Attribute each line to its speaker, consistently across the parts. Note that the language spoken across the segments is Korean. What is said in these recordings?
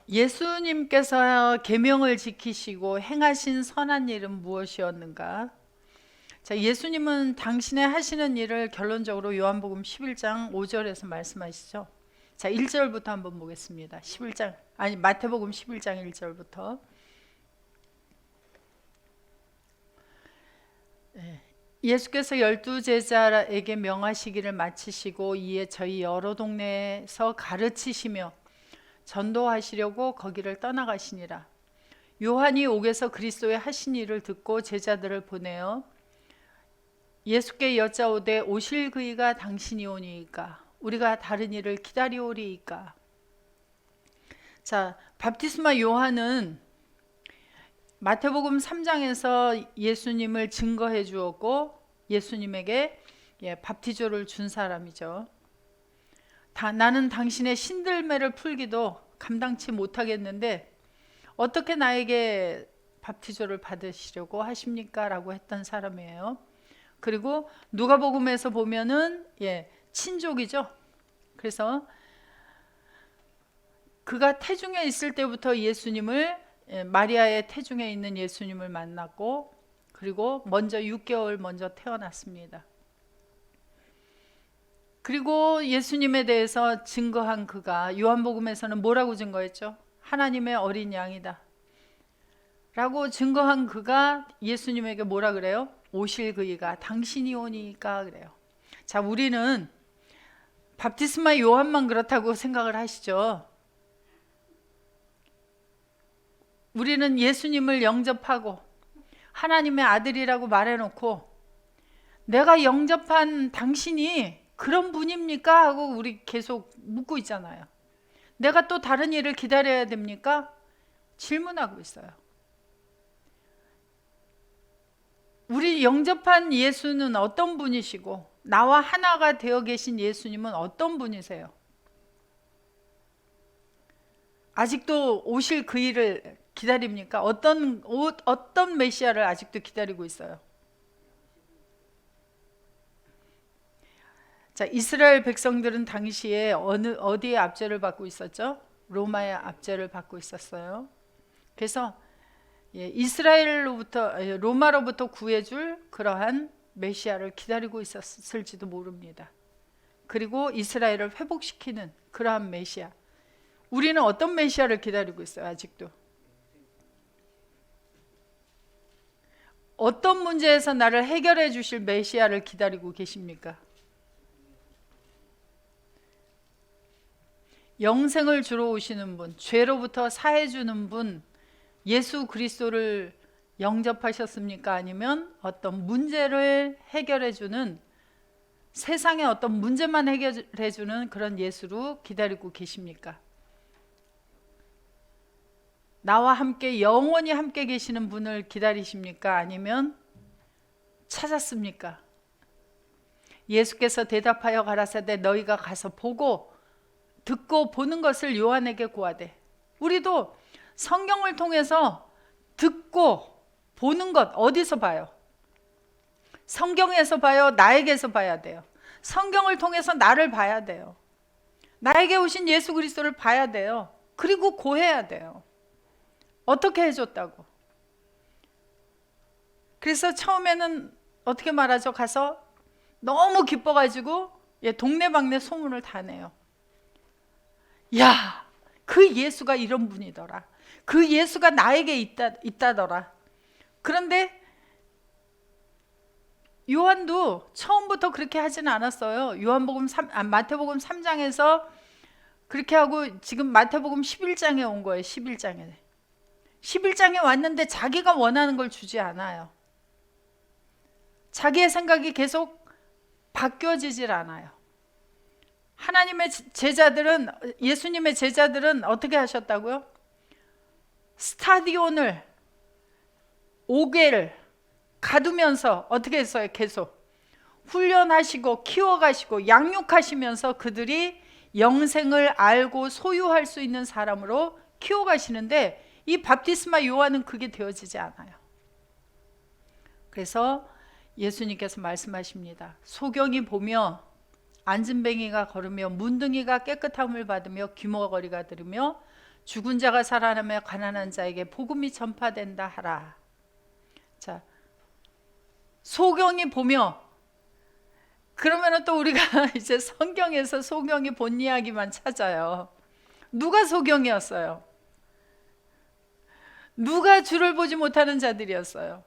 Speaker 1: 예수님께서 계명을 지키시고 행하신 선한 일은 무엇이었는가? 자, 예수님은 당신의 하시는 일을 결론적으로 요한복음 11장 5절에서 말씀하시죠. 자, 1절부터 한번 보겠습니다. 11장 아니 마태복음 11장 1절부터. 예수께서 12제자에게 명하시기를 마치시고 이에 저희 여러 동네에서 가르치시며 전도하시려고 거기를 떠나가시니라. 요한이 옥에서 그리스도의 하신 일을 듣고 제자들을 보내어 예수께 여짜오되 오실 그이가 당신이 오니이까 우리가 다른 일을 기다리오리이까. 자, 밥티스마 요한은 마태복음 3장에서 예수님을 증거해 주었고 예수님에게 밥티조를 준 사람이죠. 나는 당신의 신들매를 풀기도 감당치 못하겠는데 어떻게 나에게 밥티조를 받으시려고 하십니까? 라고 했던 사람이에요. 그리고 누가복음에서 보면은 친족이죠. 그래서 그가 태중에 있을 때부터 예수님을 마리아의 태중에 있는 예수님을 만났고 그리고 먼저 6개월 먼저 태어났습니다. 그리고 예수님에 대해서 증거한 그가 요한복음에서는 뭐라고 증거했죠? 하나님의 어린 양이다 라고 증거한 그가 예수님에게 뭐라 그래요? 오실 그이가 당신이 오니까 그래요. 자, 우리는 밥티스마 요한만 그렇다고 생각을 하시죠. 우리는 예수님을 영접하고 하나님의 아들이라고 말해놓고 내가 영접한 당신이 그런 분입니까? 하고 우리 계속 묻고 있잖아요. 내가 또 다른 일을 기다려야 됩니까? 질문하고 있어요. 우리 영접한 예수는 어떤 분이시고 나와 하나가 되어 계신 예수님은 어떤 분이세요? 아직도 오실 그 일을 기다립니까? 어떤 메시아를 아직도 기다리고 있어요? 자, 이스라엘 백성들은 당시에 어디에 압제를 받고 있었죠? 로마의 압제를 받고 있었어요. 그래서 로마로부터 구해줄 그러한 메시아를 기다리고 있었을지도 모릅니다. 그리고 이스라엘을 회복시키는 그러한 메시아. 우리는 어떤 메시아를 기다리고 있어요? 아직도. 어떤 문제에서 나를 해결해 주실 메시아를 기다리고 계십니까? 영생을 주러 오시는 분, 죄로부터 사해 주는 분, 예수 그리스도를 영접하셨습니까? 아니면 어떤 문제를 해결해 주는, 세상의 어떤 문제만 해결해 주는 그런 예수로 기다리고 계십니까? 나와 함께 영원히 함께 계시는 분을 기다리십니까? 아니면 찾았습니까? 예수께서 대답하여 가라사대 너희가 가서 보고 듣고 보는 것을 요한에게 구하되. 우리도 성경을 통해서 듣고 보는 것 어디서 봐요? 성경에서 봐요? 나에게서 봐야 돼요? 성경을 통해서 나를 봐야 돼요. 나에게 오신 예수 그리스도를 봐야 돼요. 그리고 고해야 돼요. 어떻게 해줬다고? 그래서 처음에는 어떻게 말하죠? 가서 너무 기뻐가지고 동네방네 소문을 다 내요. 야, 그 예수가 이런 분이더라. 그 예수가 나에게 있다더라. 그런데 요한도 처음부터 그렇게 하지는 않았어요. 마태복음 3장에서 그렇게 하고 지금 마태복음 11장에 온 거예요. 11장에 왔는데 자기가 원하는 걸 주지 않아요. 자기의 생각이 계속 바뀌어지질 않아요. 예수님의 제자들은 어떻게 하셨다고요? 스타디온을 5개를 가두면서 어떻게 했어요? 계속 훈련하시고 키워가시고 양육하시면서 그들이 영생을 알고 소유할 수 있는 사람으로 키워가시는데 이 밥티스마 요한은 그게 되어지지 않아요. 그래서 예수님께서 말씀하십니다. 소경이 보며 앉은뱅이가 걸으며 문둥이가 깨끗함을 받으며 귀머거리가 들으며 죽은 자가 살아나며 가난한 자에게 복음이 전파된다 하라. 자, 소경이 보며, 그러면 또 우리가 이제 성경에서 소경이 본 이야기만 찾아요. 누가 소경이었어요? 누가 주를 보지 못하는 자들이었어요?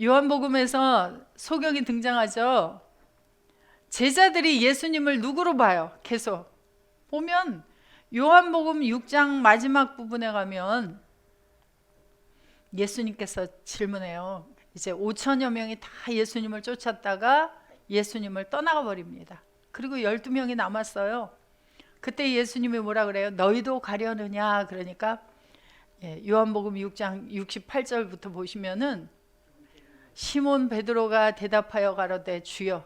Speaker 1: 요한복음에서 소경이 등장하죠. 제자들이 예수님을 누구로 봐요? 계속 보면 요한복음 6장 마지막 부분에 가면 예수님께서 질문해요. 이제 5천여 명이 다 예수님을 쫓았다가 예수님을 떠나가 버립니다. 그리고 12명이 남았어요. 그때 예수님이 뭐라 그래요? 너희도 가려느냐? 그러니까 요한복음 6장 68절부터 보시면은 시몬 베드로가 대답하여 가로되 주여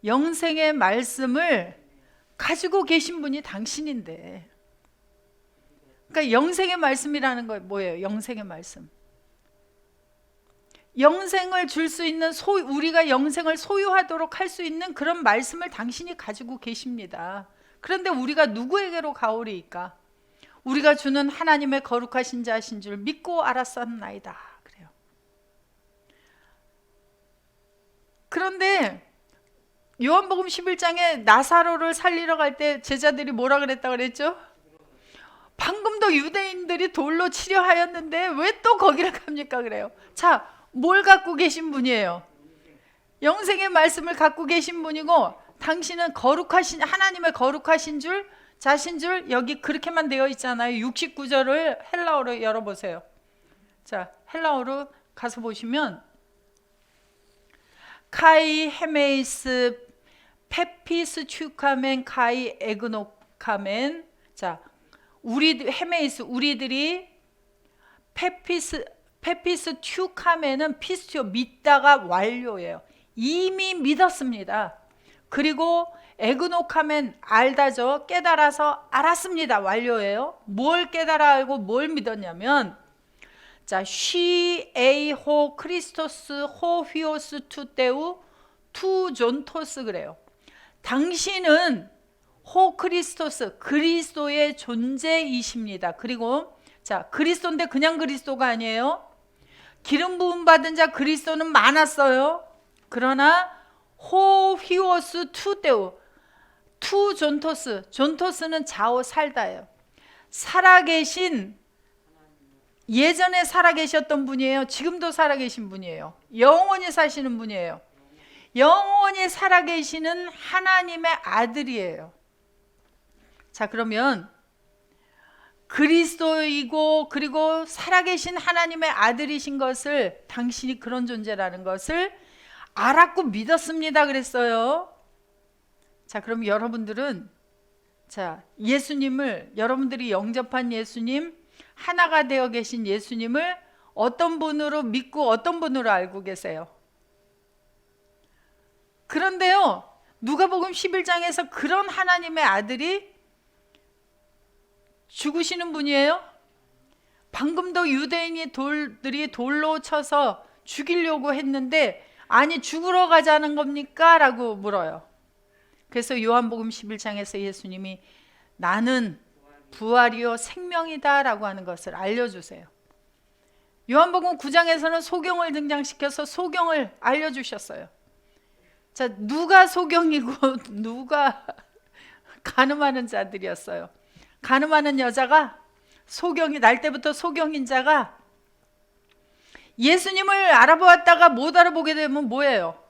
Speaker 1: 영생의 말씀을 가지고 계신 분이 당신인데. 그러니까 영생의 말씀이라는 거 뭐예요? 영생의 말씀. 영생을 줄 수 있는 우리가 영생을 소유하도록 할 수 있는 그런 말씀을 당신이 가지고 계십니다. 그런데 우리가 누구에게로 가오리이까? 우리가 주는 하나님의 거룩하신 자신 줄 믿고 알았었나이다. 그래요. 그런데 요한복음 11장에 나사로를 살리러 갈 때 제자들이 뭐라 그랬다 그랬죠? 방금도 유대인들이 돌로 치려 하였는데 왜 또 거기를 갑니까? 그래요. 자, 뭘 갖고 계신 분이에요? 영생의 말씀을 갖고 계신 분이고, 당신은 거룩하신 하나님의 거룩하신 줄 자신 줄 여기 그렇게만 되어 있잖아요. 69절을 헬라어로 열어보세요. 자, 헬라어로 가서 보시면 카이 헤메이스 페피스 튜카멘 카이 에그노카멘. 자, 헤메이스 우리들이 페피스 튜카멘은 피스티오 믿다가 완료예요. 이미 믿었습니다. 그리고 에그노카멘 알다죠. 깨달아서 알았습니다. 완료예요. 뭘 깨달아 알고 뭘 믿었냐면, 자, 쉬 에이호 크리스토스 호 휘오스 투테우 투 존토스 그래요. 당신은 호 크리스토스 그리스도의 존재이십니다. 그리고 자, 그리스도인데 그냥 그리스도가 아니에요. 기름 부음 받은 자 그리스도는 많았어요. 그러나 호 휘오스 투테우 투 존토스, 존토스는 좌우 살다예요. 살아계신, 예전에 살아계셨던 분이에요. 지금도 살아계신 분이에요. 영원히 사시는 분이에요. 영원히 살아계시는 하나님의 아들이에요. 자, 그러면 그리스도이고 그리고 살아계신 하나님의 아들이신 것을, 당신이 그런 존재라는 것을 알았고 믿었습니다 그랬어요. 자, 그럼 여러분들은, 자, 예수님을, 여러분들이 영접한 예수님, 하나가 되어 계신 예수님을 어떤 분으로 믿고 어떤 분으로 알고 계세요? 그런데요, 누가복음 11장에서 그런 하나님의 아들이 죽으시는 분이에요. 방금도 유대인들이 돌로 쳐서 죽이려고 했는데, 아니 죽으러 가자는 겁니까? 라고 물어요. 그래서 요한복음 11장에서 예수님이 나는 부활이요 생명이다 라고 하는 것을 알려주세요. 요한복음 9장에서는 소경을 등장시켜서 소경을 알려주셨어요. 자, 누가 소경이고 누가 간음하는 자들이었어요? 간음하는 여자가, 소경이 날 때부터 소경인 자가 예수님을 알아보았다가 못 알아보게 되면 뭐예요?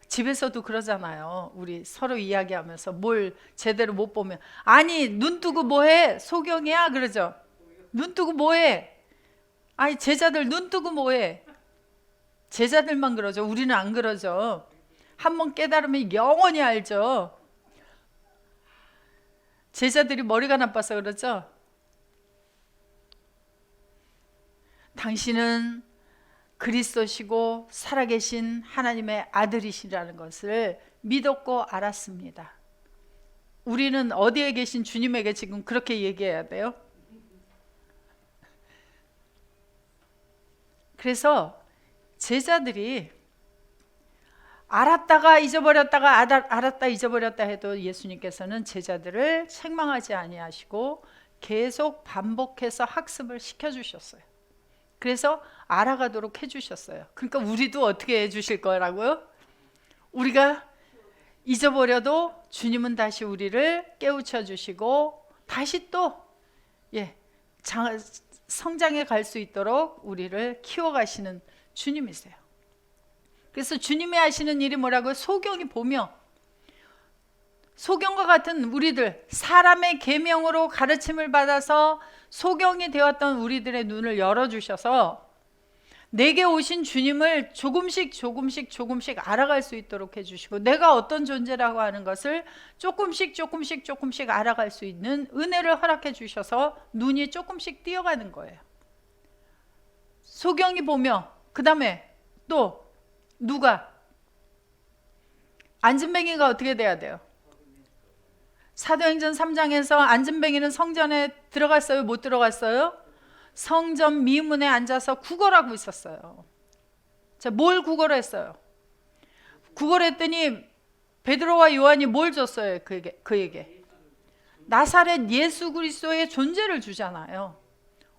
Speaker 1: 집에서도 그러잖아요. 우리 서로 이야기하면서 뭘 제대로 못 보면, 아니 눈 뜨고 뭐해? 소경이야? 그러죠. 눈 뜨고 뭐해? 아니 제자들 눈 뜨고 뭐해? 제자들만 그러죠. 우리는 안 그러죠. 한번 깨달으면 영원히 알죠. 제자들이 머리가 나빠서 그러죠. 당신은 그리스도시고 살아계신 하나님의 아들이시라는 것을 믿었고 알았습니다. 우리는 어디에 계신 주님에게 지금 그렇게 얘기해야 돼요? 그래서 제자들이 알았다가 잊어버렸다가 알았다 잊어버렸다 해도 예수님께서는 제자들을 책망하지 아니하시고 계속 반복해서 학습을 시켜주셨어요. 그래서 알아가도록 해주셨어요. 그러니까 우리도 어떻게 해주실 거라고요? 우리가 잊어버려도 주님은 다시 우리를 깨우쳐 주시고 다시 또 성장해 갈 수 있도록 우리를 키워가시는 주님이세요. 그래서 주님이 하시는 일이 뭐라고요? 소경이 보며, 소경과 같은 우리들, 사람의 계명으로 가르침을 받아서 소경이 되었던 우리들의 눈을 열어주셔서 내게 오신 주님을 조금씩 알아갈 수 있도록 해주시고, 내가 어떤 존재라고 하는 것을 조금씩 알아갈 수 있는 은혜를 허락해 주셔서 눈이 조금씩 띄어가는 거예요. 소경이 보며, 그 다음에 또 누가? 안진뱅이가 어떻게 돼야 돼요? 사도행전 3장에서 안진뱅이는 성전에 들어갔어요? 못 들어갔어요? 성전 미문에 앉아서 구걸하고 있었어요. 자, 뭘 구걸했어요? 구걸했더니 베드로와 요한이 뭘 줬어요? 그에게 나사렛 예수 그리스도의 존재를 주잖아요.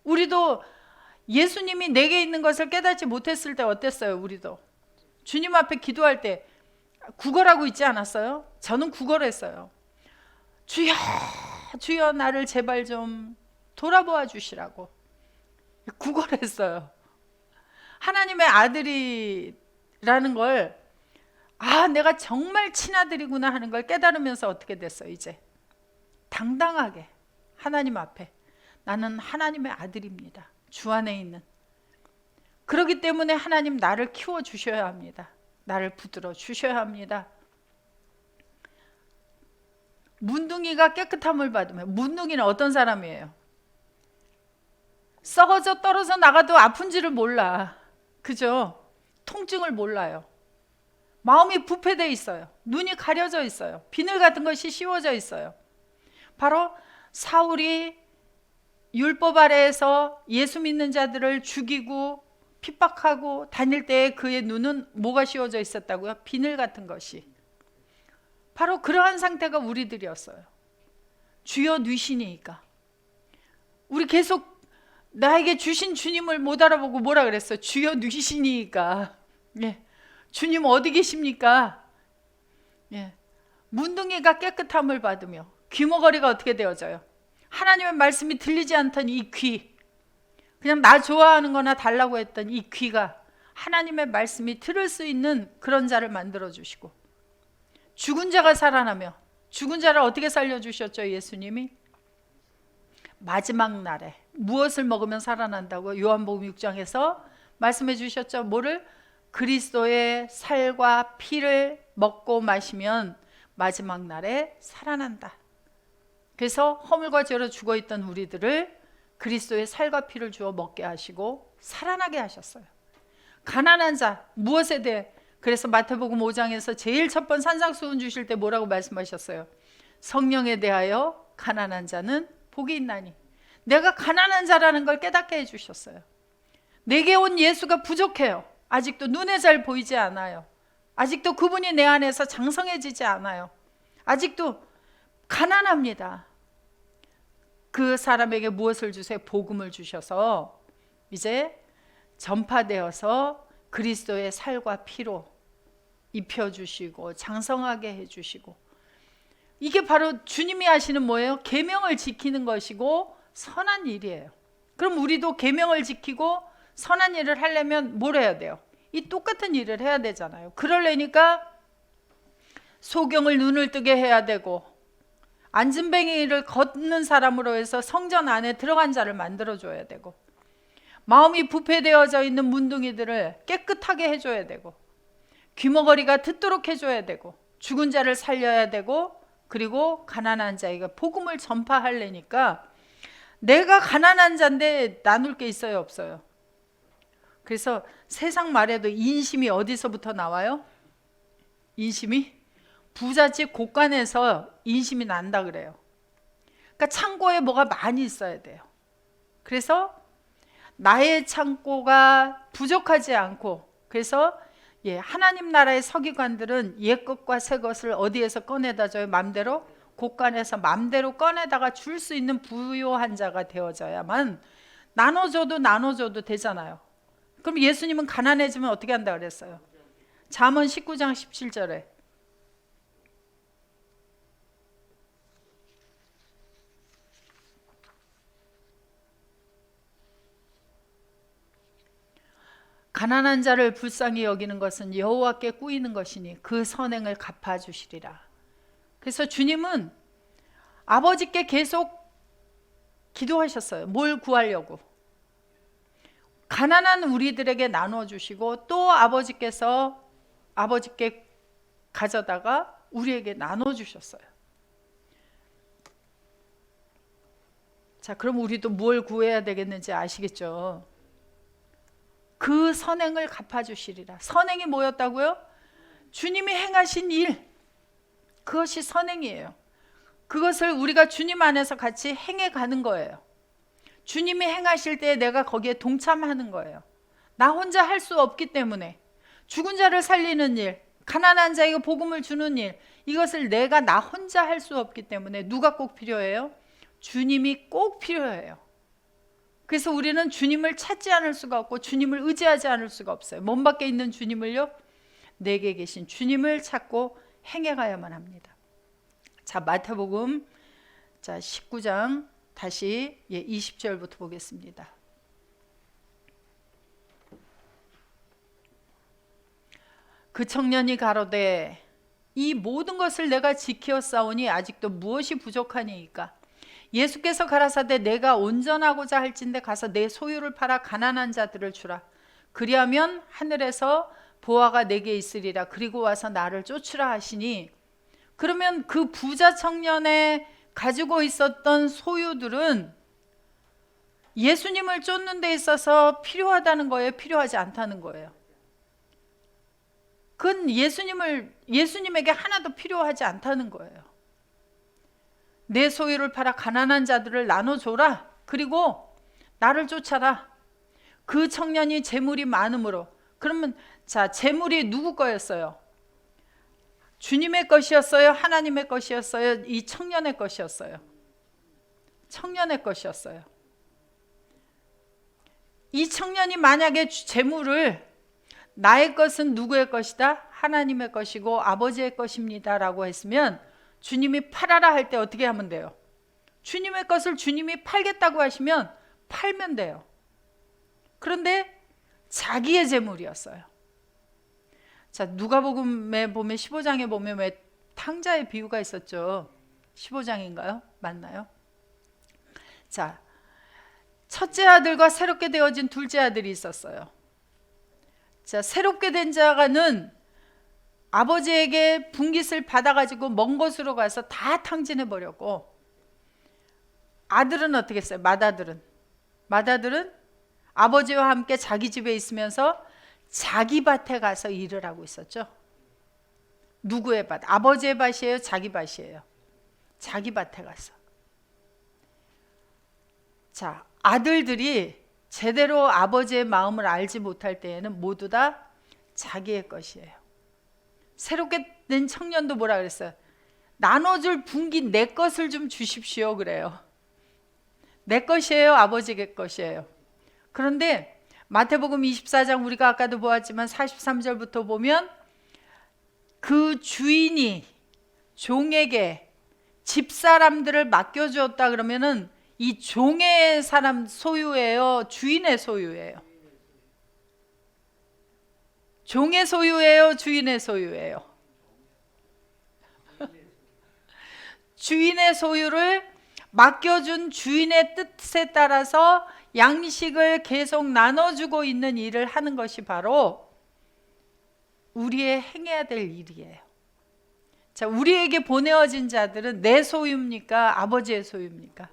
Speaker 1: 우리도 예수님이 내게 있는 것을 깨닫지 못했을 때 어땠어요? 우리도 주님 앞에 기도할 때 구걸하고 있지 않았어요? 저는 구걸했어요. 주여, 주여, 나를 제발 좀 돌아보아 주시라고 구걸했어요. 하나님의 아들이라는 걸, 내가 정말 친아들이구나 하는 걸 깨달으면서 어떻게 됐어요? 이제 당당하게 하나님 앞에 나는 하나님의 아들입니다. 주 안에 있는. 그렇기 때문에 하나님 나를 키워 주셔야 합니다. 나를 붙들어 주셔야 합니다. 문둥이가 깨끗함을 받으면, 문둥이는 어떤 사람이에요? 썩어져 떨어져 나가도 아픈지를 몰라. 그죠? 통증을 몰라요. 마음이 부패되어 있어요. 눈이 가려져 있어요. 비늘 같은 것이 씌워져 있어요. 바로 사울이 율법 아래에서 예수 믿는 자들을 죽이고 핍박하고 다닐 때에 그의 눈은 뭐가 씌워져 있었다고요? 비늘 같은 것이. 바로 그러한 상태가 우리들이었어요. 주여 뉘시니까. 우리 계속 나에게 주신 주님을 못 알아보고 뭐라 그랬어요? 주여 뉘시니까. 주님 어디 계십니까? 문둥이가 깨끗함을 받으며 귀머거리가 어떻게 되어져요? 하나님의 말씀이 들리지 않던 이 귀, 그냥 나 좋아하는 거나 달라고 했던 이 귀가 하나님의 말씀이 들을 수 있는 그런 자를 만들어 주시고, 죽은 자가 살아나며, 죽은 자를 어떻게 살려주셨죠? 예수님이 마지막 날에 무엇을 먹으면 살아난다고 요한복음 6장에서 말씀해 주셨죠? 뭐를? 그리스도의 살과 피를 먹고 마시면 마지막 날에 살아난다. 그래서 허물과 죄로 죽어있던 우리들을 그리스도의 살과 피를 주어 먹게 하시고 살아나게 하셨어요. 가난한 자, 무엇에 대해? 그래서 마태복음 5장에서 제일 첫 번 산상수훈 주실 때 뭐라고 말씀하셨어요? 성령에 대하여 가난한 자는 복이 있나니. 내가 가난한 자라는 걸 깨닫게 해주셨어요. 내게 온 예수가 부족해요. 아직도 눈에 잘 보이지 않아요. 아직도 그분이 내 안에서 장성해지지 않아요. 아직도 가난합니다. 그 사람에게 무엇을 주세요? 복음을 주셔서 이제 전파되어서 그리스도의 살과 피로 입혀주시고 장성하게 해주시고, 이게 바로 주님이 하시는 뭐예요? 계명을 지키는 것이고 선한 일이에요. 그럼 우리도 계명을 지키고 선한 일을 하려면 뭘 해야 돼요? 이 똑같은 일을 해야 되잖아요. 그러려니까 소경을 눈을 뜨게 해야 되고, 안진뱅이를 걷는 사람으로 해서 성전 안에 들어간 자를 만들어줘야 되고, 마음이 부패되어져 있는 문둥이들을 깨끗하게 해줘야 되고, 귀머거리가 듣도록 해줘야 되고, 죽은 자를 살려야 되고, 그리고 가난한 자에게 복음을 전파하려니까 내가 가난한 자인데 나눌 게 있어요, 없어요? 그래서 세상 말에도 인심이 어디서부터 나와요? 인심이 부잣집 곳간에서 인심이 난다 그래요. 그러니까 창고에 뭐가 많이 있어야 돼요. 그래서 나의 창고가 부족하지 않고, 그래서 하나님 나라의 서기관들은 옛 것과 새 것을 어디에서 꺼내다 줘요? 맘대로 곳간에서 맘대로 꺼내다가 줄 수 있는 부유한 자가 되어져야만 나눠줘도 되잖아요. 그럼 예수님은 가난해지면 어떻게 한다 그랬어요? 잠언 19장 17절에 가난한 자를 불쌍히 여기는 것은 여호와께 꾸이는 것이니 그 선행을 갚아주시리라. 그래서 주님은 아버지께 계속 기도하셨어요. 뭘 구하려고? 가난한 우리들에게 나눠주시고 또 아버지께 가져다가 우리에게 나눠주셨어요. 자, 그럼 우리도 뭘 구해야 되겠는지 아시겠죠? 그 선행을 갚아주시리라. 선행이 뭐였다고요? 주님이 행하신 일, 그것이 선행이에요. 그것을 우리가 주님 안에서 같이 행해가는 거예요. 주님이 행하실 때 내가 거기에 동참하는 거예요. 나 혼자 할 수 없기 때문에 죽은 자를 살리는 일, 가난한 자에게 복음을 주는 일, 이것을 내가 나 혼자 할 수 없기 때문에 누가 꼭 필요해요? 주님이 꼭 필요해요. 그래서 우리는 주님을 찾지 않을 수가 없고 주님을 의지하지 않을 수가 없어요. 몸 밖에 있는 주님을요, 내게 계신 주님을 찾고 행해가야만 합니다. 자, 마태복음 19장 다시 20절부터 보겠습니다. 그 청년이 가로되 이 모든 것을 내가 지켜 싸우니 아직도 무엇이 부족하니이까? 예수께서 가라사대 내가 온전하고자 할진대 가서 내 소유를 팔아 가난한 자들을 주라. 그리하면 하늘에서 보화가 내게 있으리라. 그리고 와서 나를 쫓으라 하시니, 그러면 그 부자 청년의 가지고 있었던 소유들은 예수님을 쫓는 데 있어서 필요하다는 거예요? 필요하지 않다는 거예요? 그건 예수님에게 하나도 필요하지 않다는 거예요. 내 소유를 팔아 가난한 자들을 나눠줘라. 그리고 나를 쫓아라. 그 청년이 재물이 많으므로. 그러면 자, 재물이 누구 거였어요? 주님의 것이었어요? 하나님의 것이었어요? 이 청년의 것이었어요? 청년의 것이었어요. 이 청년이 만약에 재물을 나의 것은 누구의 것이다? 하나님의 것이고 아버지의 것입니다 라고 했으면 주님이 팔아라 할 때 어떻게 하면 돼요? 주님의 것을 주님이 팔겠다고 하시면 팔면 돼요. 그런데 자기의 재물이었어요. 자, 누가복음에 보면 15장에 보면 왜 탕자의 비유가 있었죠? 15장인가요? 맞나요? 자, 첫째 아들과 새롭게 되어진 둘째 아들이 있었어요. 자, 새롭게 된 자가는 아버지에게 분깃을 받아가지고 먼 곳으로 가서 다 탕진해버렸고, 아들은 어떻게 했어요? 맏아들은 아버지와 함께 자기 집에 있으면서 자기 밭에 가서 일을 하고 있었죠. 누구의 밭? 아버지의 밭이에요? 자기 밭이에요? 자기 밭에 가서. 자, 아들들이 제대로 아버지의 마음을 알지 못할 때에는 모두 다 자기의 것이에요. 새롭게 된 청년도 뭐라 그랬어요? 나눠줄 분깃 내 것을 좀 주십시오 그래요. 내 것이에요? 아버지의 것이에요? 그런데 마태복음 24장 우리가 아까도 보았지만 43절부터 보면 그 주인이 종에게 집사람들을 맡겨주었다 그러면은 이 종의 사람 소유예요? 주인의 소유예요? 종의 소유예요? 주인의 소유예요? 주인의 소유를 맡겨준 주인의 뜻에 따라서 양식을 계속 나눠주고 있는 일을 하는 것이 바로 우리의 행해야 될 일이에요. 자, 우리에게 보내어진 자들은 내 소유입니까? 아버지의 소유입니까?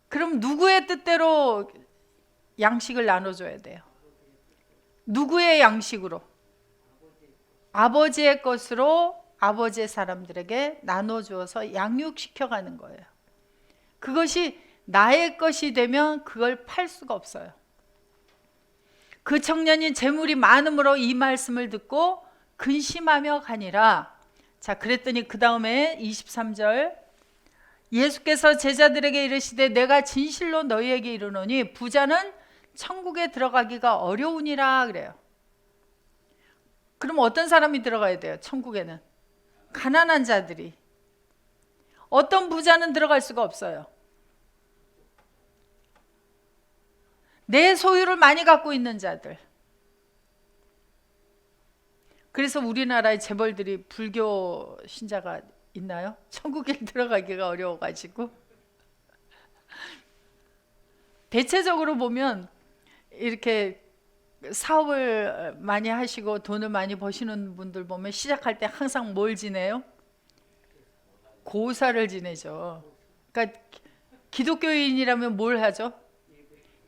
Speaker 1: 그럼 누구의 뜻대로 양식을 나눠줘야 돼요? 누구의 양식으로? 아버지의 것으로 아버지의 사람들에게 나눠주어서 양육시켜가는 거예요. 그것이 나의 것이 되면 그걸 팔 수가 없어요. 그 청년이 재물이 많음으로 이 말씀을 듣고 근심하며 가니라. 자, 그랬더니 그 다음에 23절, 예수께서 제자들에게 이르시되 내가 진실로 너희에게 이르노니 부자는 천국에 들어가기가 어려우니라 그래요. 그럼 어떤 사람이 들어가야 돼요? 천국에는 가난한 자들이. 어떤 부자는 들어갈 수가 없어요. 내 소유를 많이 갖고 있는 자들. 그래서 우리나라의 재벌들이 불교 신자가 있나요? 천국에 들어가기가 어려워가지고. 대체적으로 보면 이렇게 사업을 많이 하시고 돈을 많이 버시는 분들 보면 시작할 때 항상 뭘 지내요? 고사를 지내죠. 그러니까 기독교인이라면 뭘 하죠?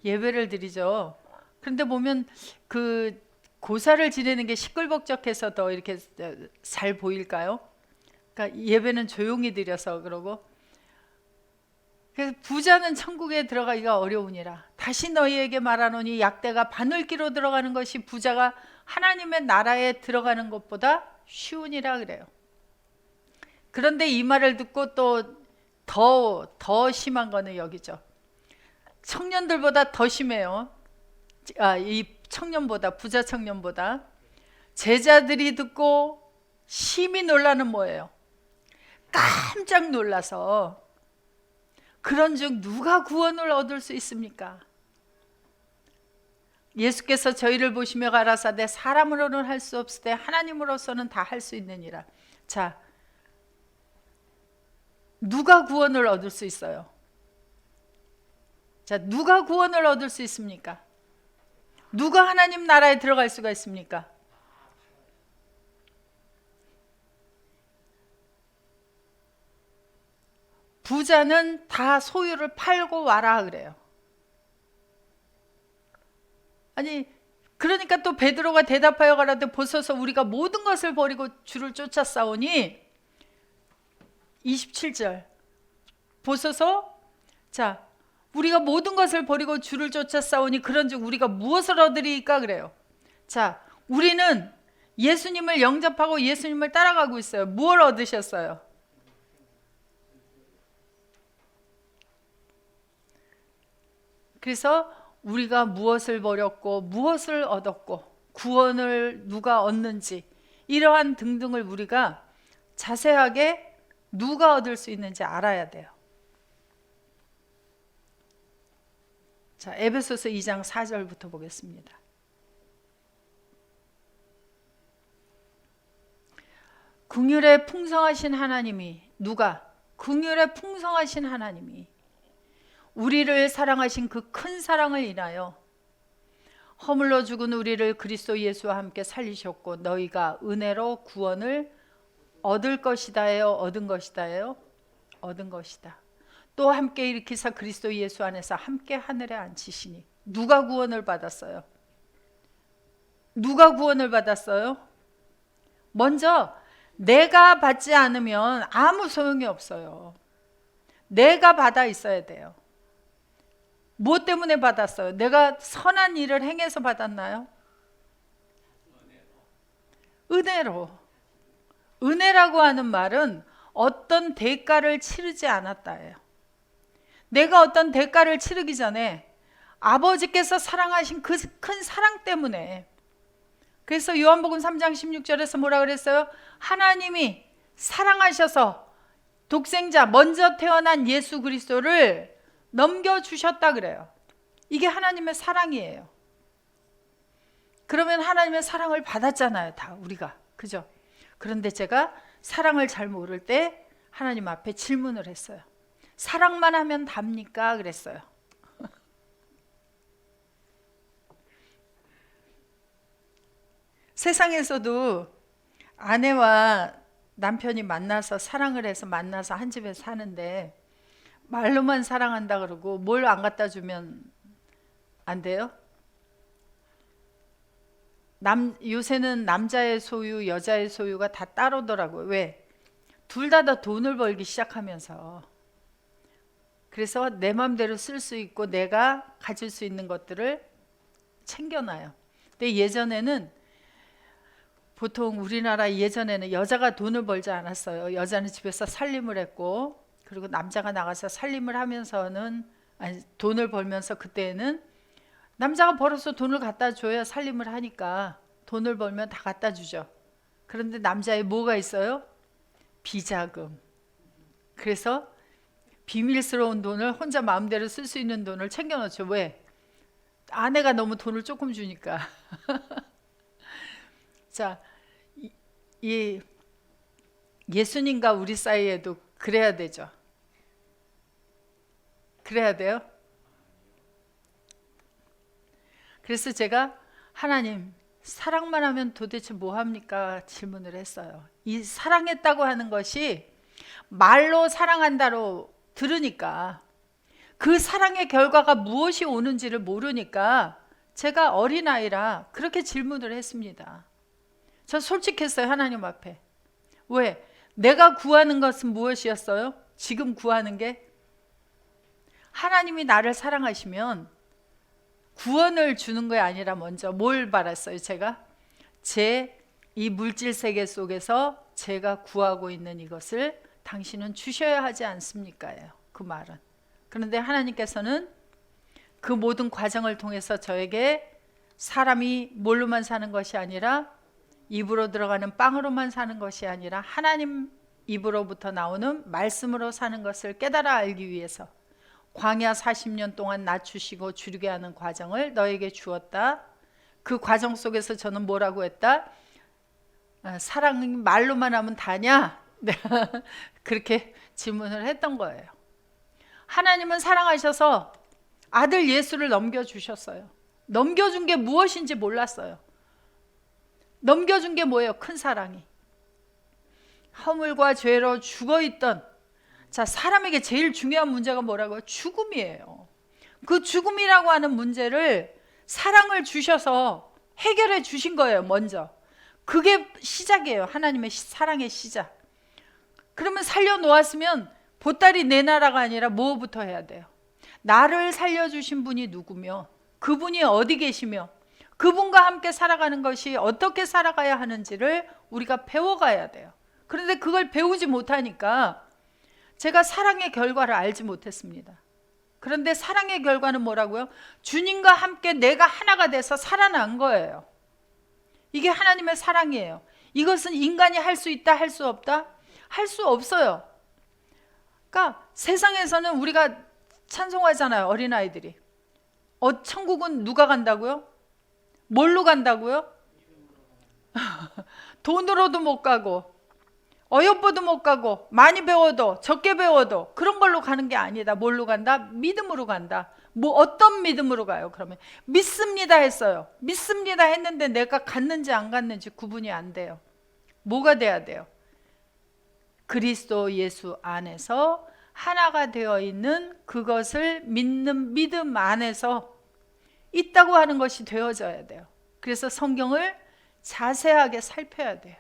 Speaker 1: 예배를 드리죠. 그런데 보면 그 고사를 지내는 게 시끌벅적해서 더 이렇게 잘 보일까요? 그러니까 예배는 조용히 드려서 그러고. 그래서 부자는 천국에 들어가기가 어려우니라. 다시 너희에게 말하노니 약대가 바늘기로 들어가는 것이 부자가 하나님의 나라에 들어가는 것보다 쉬우니라 그래요. 그런데 이 말을 듣고 또 더 심한 거는 여기죠. 청년들보다 더 심해요. 이 청년보다, 부자 청년보다. 제자들이 듣고 심히 놀라는 뭐예요? 깜짝 놀라서 그런즉 누가 구원을 얻을 수 있습니까? 예수께서 저희를 보시며 가라사대 사람으로는 할 수 없으되 하나님으로서는 다 할 수 있느니라. 자, 누가 구원을 얻을 수 있어요? 자, 누가 구원을 얻을 수 있습니까? 누가 하나님 나라에 들어갈 수가 있습니까? 부자는 다 소유를 팔고 와라 그래요. 아니, 그러니까 또 베드로가 대답하여 가라되 보소서 우리가 모든 것을 버리고 주를 쫓아싸우니 27절 보소서. 자, 우리가 모든 것을 버리고 주를 쫓아싸우니 그런즉 우리가 무엇을 얻으리까 그래요. 자, 우리는 예수님을 영접하고 예수님을 따라가고 있어요. 무엇을 얻으셨어요? 그래서 우리가 무엇을 버렸고 무엇을 얻었고 구원을 누가 얻는지 이러한 등등을 우리가 자세하게 누가 얻을 수 있는지 알아야 돼요. 자, 에베소서 2장 4절부터 보겠습니다. 긍휼에 풍성하신 하나님이 누가? 긍휼에 풍성하신 하나님이 우리를 사랑하신 그 큰 사랑을 인하여 허물로 죽은 우리를 그리스도 예수와 함께 살리셨고 너희가 은혜로 구원을 얻을 것이다예요. 얻은 것이다예요. 얻은 것이다. 또 함께 일으키사 그리스도 예수 안에서 함께 하늘에 앉히시니. 누가 구원을 받았어요? 누가 구원을 받았어요? 먼저 내가 받지 않으면 아무 소용이 없어요. 내가 받아 있어야 돼요. 뭐 때문에 받았어요? 내가 선한 일을 행해서 받았나요? 은혜로. 은혜라고 하는 말은 어떤 대가를 치르지 않았다예요. 내가 어떤 대가를 치르기 전에 아버지께서 사랑하신 그 큰 사랑 때문에. 그래서 요한복음 3장 16절에서 뭐라 그랬어요? 하나님이 사랑하셔서 독생자 먼저 태어난 예수 그리스도를 넘겨주셨다 그래요. 이게 하나님의 사랑이에요. 그러면 하나님의 사랑을 받았잖아요, 다 우리가. 그죠? 그런데 제가 사랑을 잘 모를 때 하나님 앞에 질문을 했어요. 사랑만 하면 답니까? 그랬어요. 세상에서도 아내와 남편이 만나서 사랑을 해서 만나서 한 집에 사는데 말로만 사랑한다 그러고 뭘 안 갖다 주면 안 돼요? 요새는 남자의 소유, 여자의 소유가 다 따로더라고요. 왜? 둘 다 돈을 벌기 시작하면서. 그래서 내 마음대로 쓸 수 있고 내가 가질 수 있는 것들을 챙겨놔요. 근데 예전에는 보통 우리나라 예전에는 여자가 돈을 벌지 않았어요. 여자는 집에서 살림을 했고, 그리고 남자가 나가서 살림을 하면서는, 아니, 돈을 벌면서, 그때는 남자가 벌어서 돈을 갖다 줘야 살림을 하니까 돈을 벌면 다 갖다 주죠. 그런데 남자의 뭐가 있어요? 비자금. 그래서 비밀스러운 돈을, 혼자 마음대로 쓸 수 있는 돈을 챙겨놓죠. 왜? 아내가 너무 돈을 조금 주니까. 자, 이 예수님과 우리 사이에도 그래야 되죠. 그래야 돼요. 그래서 제가 하나님, 사랑만 하면 도대체 뭐 합니까? 질문을 했어요. 이 사랑했다고 하는 것이 말로 사랑한다로 들으니까 그 사랑의 결과가 무엇이 오는지를 모르니까 제가 어린아이라 그렇게 질문을 했습니다. 저 솔직했어요, 하나님 앞에. 왜? 내가 구하는 것은 무엇이었어요? 지금 구하는 게 하나님이 나를 사랑하시면 구원을 주는 게 아니라 먼저 뭘 바랐어요? 제가 제 이 물질 세계 속에서 제가 구하고 있는 이것을 당신은 주셔야 하지 않습니까요? 그 말은. 그런데 하나님께서는 그 모든 과정을 통해서 저에게 사람이 뭘로만 사는 것이 아니라, 입으로 들어가는 빵으로만 사는 것이 아니라 하나님 입으로부터 나오는 말씀으로 사는 것을 깨달아 알기 위해서 광야 40년 동안 낮추시고 줄이게 하는 과정을 너에게 주었다. 그 과정 속에서 저는 뭐라고 했다? 사랑이 말로만 하면 다냐? 그렇게 질문을 했던 거예요. 하나님은 사랑하셔서 아들 예수를 넘겨주셨어요. 넘겨준 게 무엇인지 몰랐어요. 넘겨준 게 뭐예요? 큰 사랑이. 허물과 죄로 죽어있던, 자, 사람에게 제일 중요한 문제가 뭐라고요? 죽음이에요. 그 죽음이라고 하는 문제를 사랑을 주셔서 해결해 주신 거예요, 먼저. 그게 시작이에요. 하나님의 사랑의 시작. 그러면 살려놓았으면 보따리 내 나라가 아니라 뭐부터 해야 돼요? 나를 살려주신 분이 누구며, 그분이 어디 계시며, 그분과 함께 살아가는 것이 어떻게 살아가야 하는지를 우리가 배워가야 돼요. 그런데 그걸 배우지 못하니까 제가 사랑의 결과를 알지 못했습니다. 그런데 사랑의 결과는 뭐라고요? 주님과 함께 내가 하나가 돼서 살아난 거예요. 이게 하나님의 사랑이에요. 이것은 인간이 할 수 있다, 할 수 없다? 할 수 없어요. 그러니까 세상에서는 우리가 찬송하잖아요, 어린아이들이. 천국은 누가 간다고요? 뭘로 간다고요? 돈으로도 못 가고, 어여뻐도 못 가고, 많이 배워도 적게 배워도 그런 걸로 가는 게 아니다. 뭘로 간다? 믿음으로 간다. 뭐 어떤 믿음으로 가요? 그러면 믿습니다 했어요. 믿습니다 했는데 내가 갔는지 안 갔는지 구분이 안 돼요. 뭐가 돼야 돼요? 그리스도 예수 안에서 하나가 되어 있는 그것을 믿는 믿음 안에서 있다고 하는 것이 되어져야 돼요. 그래서 성경을 자세하게 살펴야 돼요.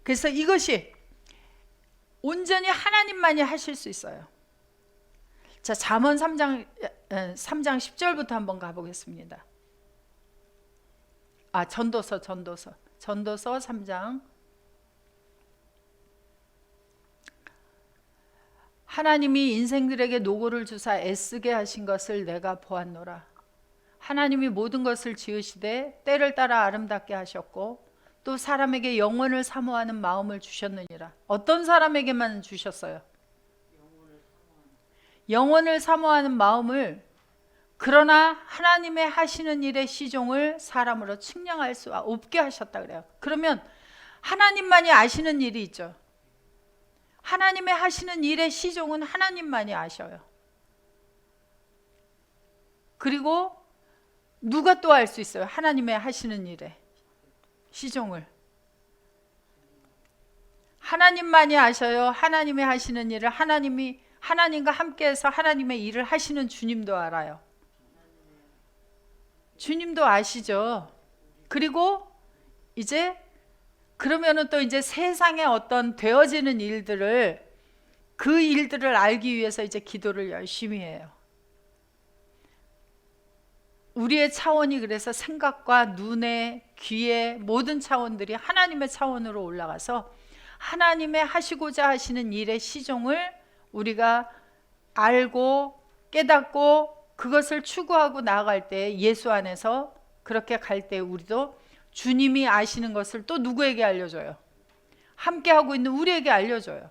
Speaker 1: 그래서 이것이 온전히 하나님만이 하실 수 있어요. 자, 잠언 3장 10절부터 한번 가보겠습니다. 전도서 3장. 하나님이 인생들에게 노고를 주사 애쓰게 하신 것을 내가 보았노라. 하나님이 모든 것을 지으시되 때를 따라 아름답게 하셨고 또 사람에게 영원을 사모하는 마음을 주셨느니라. 어떤 사람에게만 주셨어요? 영원을 사모하는 마음을. 그러나 하나님의 하시는 일의 시종을 사람으로 측량할 수 없게 하셨다 그래요. 그러면 하나님만이 아시는 일이 있죠. 하나님의 하시는 일의 시종은 하나님만이 아셔요. 그리고 누가 또 알 수 있어요? 하나님의 하시는 일의 시종을 하나님만이 아셔요. 하나님의 하시는 일을 하나님과 함께해서 하나님의 일을 하시는 주님도 알아요. 주님도 아시죠. 그리고 이제 그러면은 또 이제 세상에 어떤 되어지는 일들을, 그 일들을 알기 위해서 이제 기도를 열심히 해요. 우리의 차원이 그래서 생각과 눈의, 귀의 모든 차원들이 하나님의 차원으로 올라가서 하나님의 하시고자 하시는 일의 시종을 우리가 알고 깨닫고 그것을 추구하고 나아갈 때, 예수 안에서 그렇게 갈 때 우리도 주님이 아시는 것을 또 누구에게 알려줘요? 함께하고 있는 우리에게 알려줘요.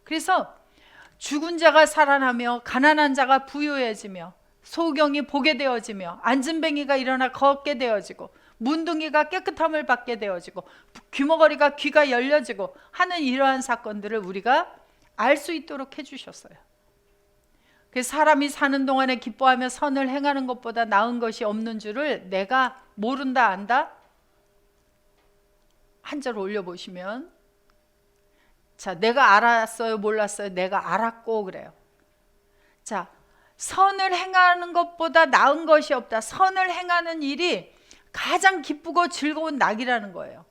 Speaker 1: 그래서 죽은 자가 살아나며 가난한 자가 부유해지며 소경이 보게 되어지며 앉은뱅이가 일어나 걷게 되어지고 문둥이가 깨끗함을 받게 되어지고 귀머거리가 귀가 열려지고 하는 이러한 사건들을 우리가 알 수 있도록 해주셨어요. 그래서 사람이 사는 동안에 기뻐하며 선을 행하는 것보다 나은 것이 없는 줄을 내가 모른다 안다? 한 절 올려보시면, 자, 내가 알았어요 몰랐어요? 내가 알았고 그래요. 자, 선을 행하는 것보다 나은 것이 없다. 선을 행하는 일이 가장 기쁘고 즐거운 낙이라는 거예요.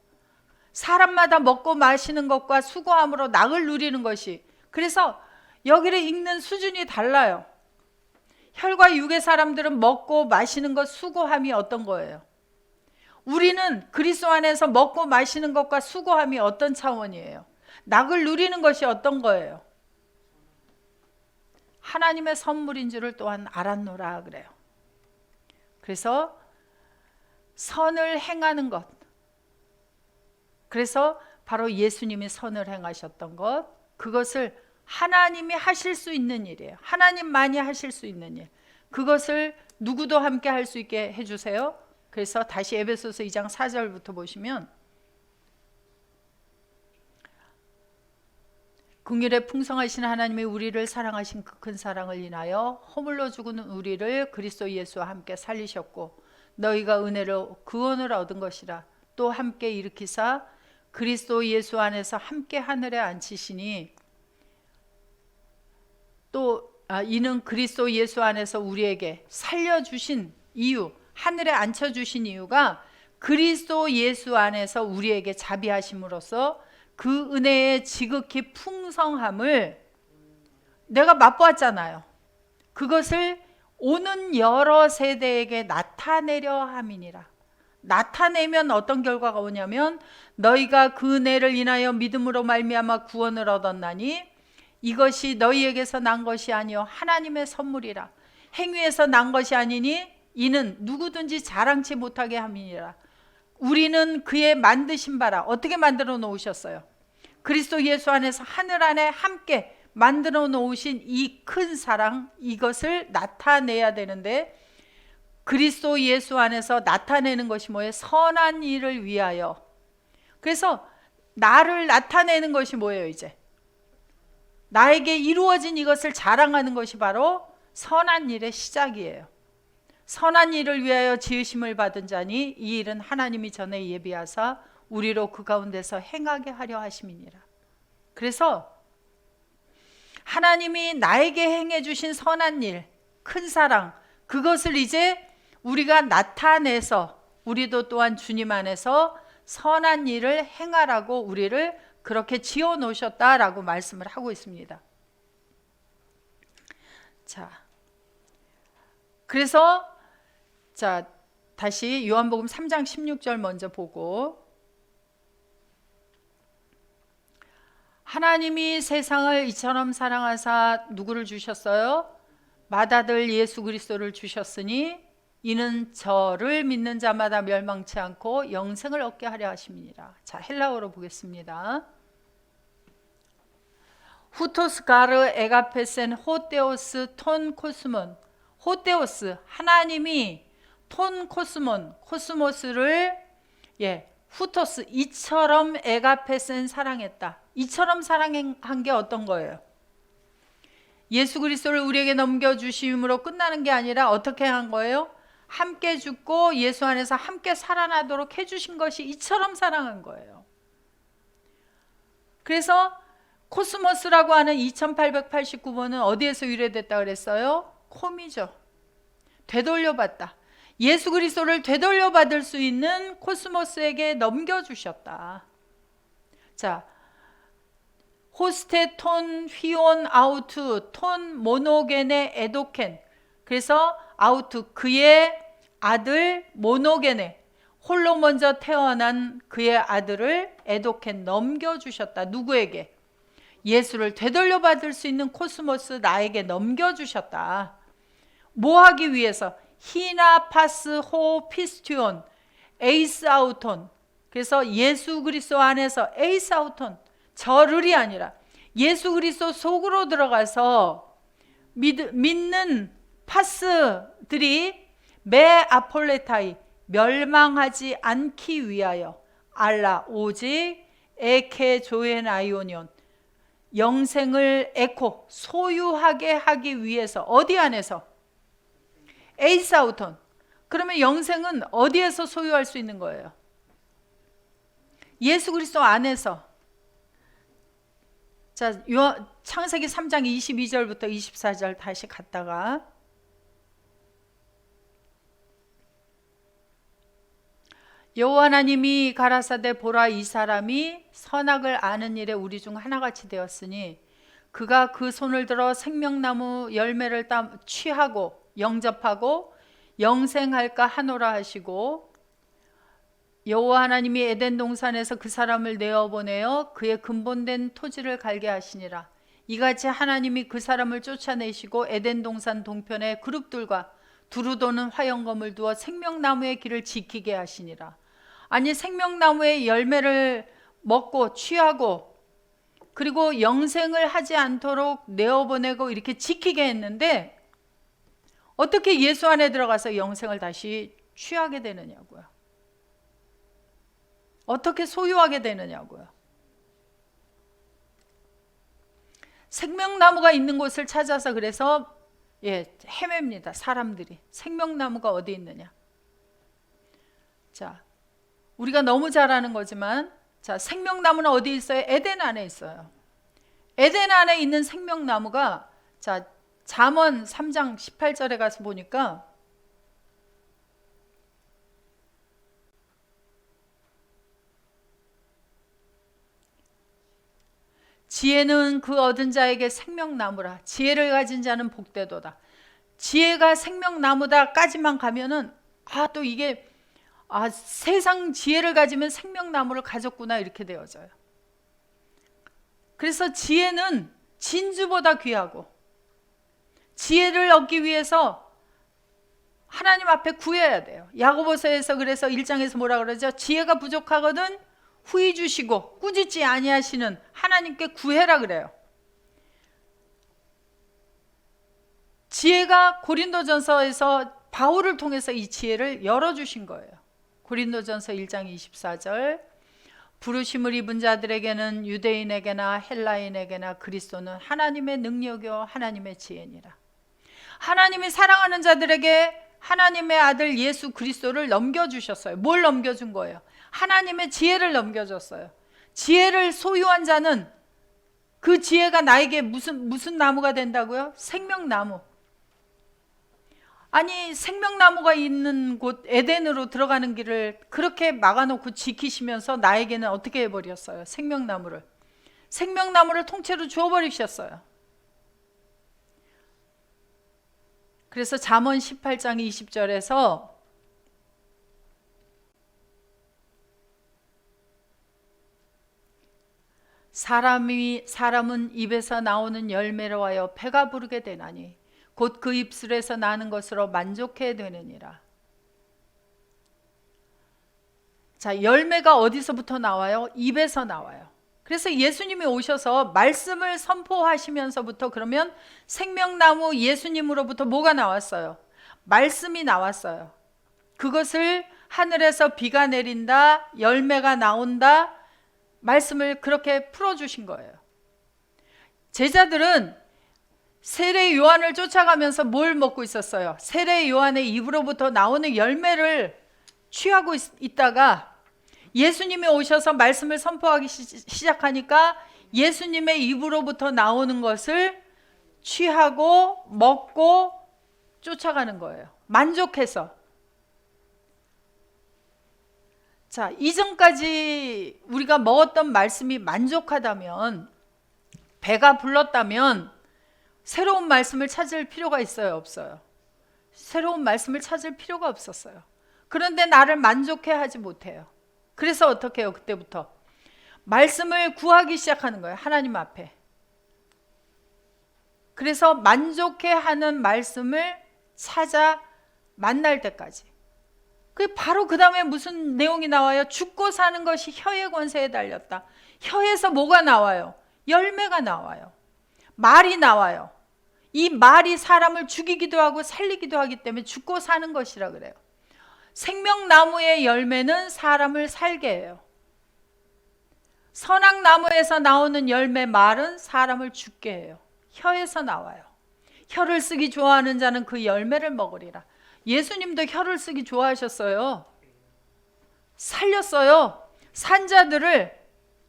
Speaker 1: 사람마다 먹고 마시는 것과 수고함으로 낙을 누리는 것이, 그래서 여기를 읽는 수준이 달라요. 혈과 육의 사람들은 먹고 마시는 것, 수고함이 어떤 거예요? 우리는 그리스도 안에서 먹고 마시는 것과 수고함이 어떤 차원이에요? 낙을 누리는 것이 어떤 거예요? 하나님의 선물인 줄을 또한 알았노라 그래요. 그래서 선을 행하는 것, 그래서 바로 예수님이 선을 행하셨던 것, 그것을 하나님이 하실 수 있는 일이에요. 하나님만이 하실 수 있는 일, 그것을 누구도 함께 할 수 있게 해주세요. 그래서 다시 에베소서 2장 4절부터 보시면, 긍휼에 풍성하신 하나님이 우리를 사랑하신 그 큰 사랑을 인하여 허물로 죽은 우리를 그리스도 예수와 함께 살리셨고 너희가 은혜로 구원을 얻은 것이라. 또 함께 일으키사 그리스도 예수 안에서 함께 하늘에 앉히시니, 또 이는 그리스도 예수 안에서 우리에게 살려주신 이유, 하늘에 앉혀주신 이유가 그리스도 예수 안에서 우리에게 자비하심으로써 그 은혜의 지극히 풍성함을 내가 맛보았잖아요. 그것을 오는 여러 세대에게 나타내려 함이니라. 나타내면 어떤 결과가 오냐면, 너희가 그 은혜를 인하여 믿음으로 말미암아 구원을 얻었나니 이것이 너희에게서 난 것이 아니요 하나님의 선물이라. 행위에서 난 것이 아니니 이는 누구든지 자랑치 못하게 함이니라. 우리는 그의 만드신 바라. 어떻게 만들어 놓으셨어요? 그리스도 예수 안에서 하늘 안에 함께 만들어 놓으신 이 큰 사랑, 이것을 나타내야 되는데, 그리스도 예수 안에서 나타내는 것이 뭐예요? 선한 일을 위하여. 그래서 나를 나타내는 것이 뭐예요? 이제 나에게 이루어진 이것을 자랑하는 것이 바로 선한 일의 시작이에요. 선한 일을 위하여 지으심을 받은 자니 이 일은 하나님이 전에 예비하사 우리로 그 가운데서 행하게 하려 하심이니라. 그래서 하나님이 나에게 행해 주신 선한 일, 큰 사랑, 그것을 이제 우리가 나타내서 우리도 또한 주님 안에서 선한 일을 행하라고 우리를 그렇게 지어 놓으셨다라고 말씀을 하고 있습니다. 자, 그래서 자, 다시 요한복음 3장 16절 먼저 보고, 하나님이 세상을 이처럼 사랑하사 누구를 주셨어요? 맏아들 예수 그리스도를 주셨으니 이는 저를 믿는 자마다 멸망치 않고 영생을 얻게 하려 하심이니라. 자, 헬라어로 보겠습니다. 후토스 가르 에가페센 호테오스 톤 코스몬. 호테오스, 하나님이 톤 코스몬, 코스모스를 후토스, 이처럼 에가페센 사랑했다. 이처럼 사랑한 게 어떤 거예요? 예수 그리스도를 우리에게 넘겨주심으로 끝나는 게 아니라 어떻게 한 거예요? 함께 죽고 예수 안에서 함께 살아나도록 해주신 것이 이처럼 사랑한 거예요. 그래서 코스모스라고 하는 2889번은 어디에서 유래됐다 그랬어요? 콤이죠. 되돌려받다. 예수 그리스도를 되돌려받을 수 있는 코스모스에게 넘겨주셨다. 자, 호스테 톤 휘온 아우투 톤 모노겐의 에도켄. 그래서 아우투, 그의 아들 모노게네, 홀로 먼저 태어난 그의 아들을 에도케 넘겨주셨다. 누구에게? 예수를 되돌려 받을 수 있는 코스모스 나에게 넘겨주셨다. 뭐 하기 위해서? 히나 파스 호 피스티온 에이스 아우톤. 그래서 예수 그리스도 안에서 에이스 아우톤, 저를이 아니라 예수 그리스도 속으로 들어가서 믿는 파스들이 매 아폴레타이, 멸망하지 않기 위하여 알라 오직 에케 조엔 아이오니온, 영생을 에코 소유하게 하기 위해서. 어디 안에서? 에이사우톤. 그러면 영생은 어디에서 소유할 수 있는 거예요? 예수 그리스도 안에서. 자, 창세기 3장 22절부터 24절 다시 갔다가, 여호와 하나님이 가라사대 보라, 이 사람이 선악을 아는 일에 우리 중 하나같이 되었으니 그가 그 손을 들어 생명나무 열매를 취하고 영접하고 영생할까 하노라 하시고, 여호와 하나님이 에덴 동산에서 그 사람을 내어보내어 그의 근본된 토지를 갈게 하시니라. 이같이 하나님이 그 사람을 쫓아내시고 에덴 동산 동편에 그룹들과 두루 도는 화영검을 두어 생명나무의 길을 지키게 하시니라. 아니, 생명나무의 열매를 먹고 취하고 그리고 영생을 하지 않도록 내어보내고 이렇게 지키게 했는데, 어떻게 예수 안에 들어가서 영생을 다시 취하게 되느냐고요. 어떻게 소유하게 되느냐고요. 생명나무가 있는 곳을 찾아서, 그래서 헤맵니다. 사람들이. 생명나무가 어디 있느냐. 자, 우리가 너무 잘 아는 거지만, 자, 생명나무는 어디 있어요? 에덴 안에 있어요. 에덴 안에 있는 생명나무가, 자, 잠언 3장 18절에 가서 보니까 지혜는 그 얻은 자에게 생명나무라. 지혜를 가진 자는 복되도다. 지혜가 생명나무다까지만 가면은, 또 이게 세상 지혜를 가지면 생명나무를 가졌구나, 이렇게 되어져요. 그래서 지혜는 진주보다 귀하고, 지혜를 얻기 위해서 하나님 앞에 구해야 돼요. 야고보서에서 그래서 1장에서 뭐라 그러죠? 지혜가 부족하거든 후히 주시고 꾸짖지 아니하시는 하나님께 구해라 그래요. 지혜가 고린도전서에서 바울을 통해서 이 지혜를 열어주신 거예요. 고린도전서 1장 24절, 부르심을 입은 자들에게는 유대인에게나 헬라인에게나 그리스도는 하나님의 능력이요 하나님의 지혜니라. 하나님이 사랑하는 자들에게 하나님의 아들 예수 그리스도를 넘겨주셨어요. 뭘 넘겨준 거예요? 하나님의 지혜를 넘겨줬어요. 지혜를 소유한 자는 그 지혜가 나에게 무슨 나무가 된다고요? 생명나무. 아니, 생명나무가 있는 곳 에덴으로 들어가는 길을 그렇게 막아놓고 지키시면서 나에게는 어떻게 해버렸어요? 생명나무를 통째로 주워버리셨어요. 그래서 잠언 18장 20절에서 사람은 입에서 나오는 열매로 하여 배가 부르게 되나니 곧 그 입술에서 나는 것으로 만족해 되느니라. 자, 열매가 어디서부터 나와요? 입에서 나와요. 그래서 예수님이 오셔서 말씀을 선포하시면서부터, 그러면 생명나무 예수님으로부터 뭐가 나왔어요? 말씀이 나왔어요. 그것을 하늘에서 비가 내린다, 열매가 나온다, 말씀을 그렇게 풀어주신 거예요. 제자들은 세례 요한을 쫓아가면서 뭘 먹고 있었어요? 세례 요한의 입으로부터 나오는 열매를 취하고 있다가 예수님이 오셔서 말씀을 선포하기 시작하니까 예수님의 입으로부터 나오는 것을 취하고 먹고 쫓아가는 거예요. 만족해서. 자, 이전까지 우리가 먹었던 말씀이 만족하다면, 배가 불렀다면 새로운 말씀을 찾을 필요가 있어요, 없어요? 새로운 말씀을 찾을 필요가 없었어요. 그런데 나를 만족해 하지 못해요. 그래서 어떻게 해요? 그때부터 말씀을 구하기 시작하는 거예요. 하나님 앞에. 그래서 만족해 하는 말씀을 찾아 만날 때까지. 바로 그 다음에 무슨 내용이 나와요? 죽고 사는 것이 혀의 권세에 달렸다. 혀에서 뭐가 나와요? 열매가 나와요. 말이 나와요. 이 말이 사람을 죽이기도 하고 살리기도 하기 때문에 죽고 사는 것이라 그래요. 생명나무의 열매는 사람을 살게 해요. 선악나무에서 나오는 열매 말은 사람을 죽게 해요. 혀에서 나와요. 혀를 쓰기 좋아하는 자는 그 열매를 먹으리라. 예수님도 혀를 쓰기 좋아하셨어요. 살렸어요. 산자들을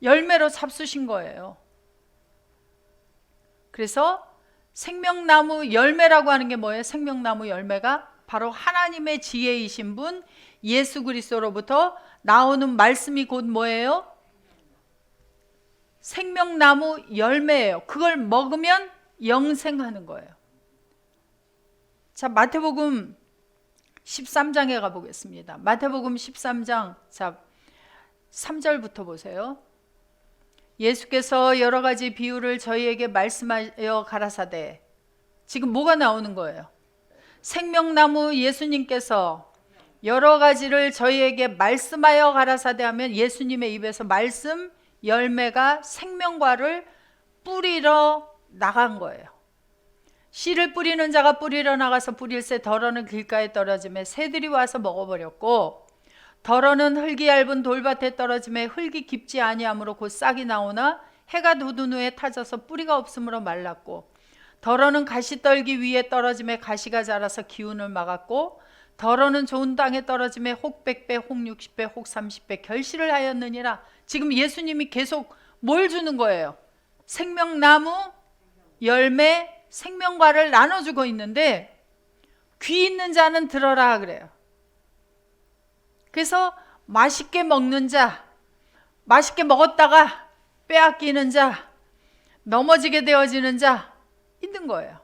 Speaker 1: 열매로 잡수신 거예요. 그래서 생명나무 열매라고 하는 게 뭐예요? 생명나무 열매가 바로 하나님의 지혜이신 분 예수 그리스도로부터 나오는 말씀이 곧 뭐예요? 생명나무 열매예요. 그걸 먹으면 영생하는 거예요. 자, 마태복음 13장에 가보겠습니다. 마태복음 13장, 자, 3절부터 보세요. 예수께서 여러 가지 비유를 저희에게 말씀하여 가라사대. 지금 뭐가 나오는 거예요? 생명나무 예수님께서 여러 가지를 저희에게 말씀하여 가라사대 하면 예수님의 입에서 말씀, 열매가 생명과를 뿌리러 나간 거예요. 씨를 뿌리는 자가 뿌리러 나가서 뿌릴새 덜어는 길가에 떨어짐에 새들이 와서 먹어버렸고, 덜어는 흙이 얇은 돌밭에 떨어짐에 흙이 깊지 아니하므로 곧 싹이 나오나 해가 돋은 후에 타져서 뿌리가 없으므로 말랐고, 덜어는 가시떨기 위에 떨어짐에 가시가 자라서 기운을 막았고, 덜어는 좋은 땅에 떨어짐에 혹 100배, 혹 60배, 혹 30배 결실을 하였느니라. 지금 예수님이 계속 뭘 주는 거예요? 생명나무, 열매, 생명과를 나눠주고 있는데 귀 있는 자는 들어라 그래요. 그래서 맛있게 먹는 자, 맛있게 먹었다가 빼앗기는 자, 넘어지게 되어지는 자 있는 거예요.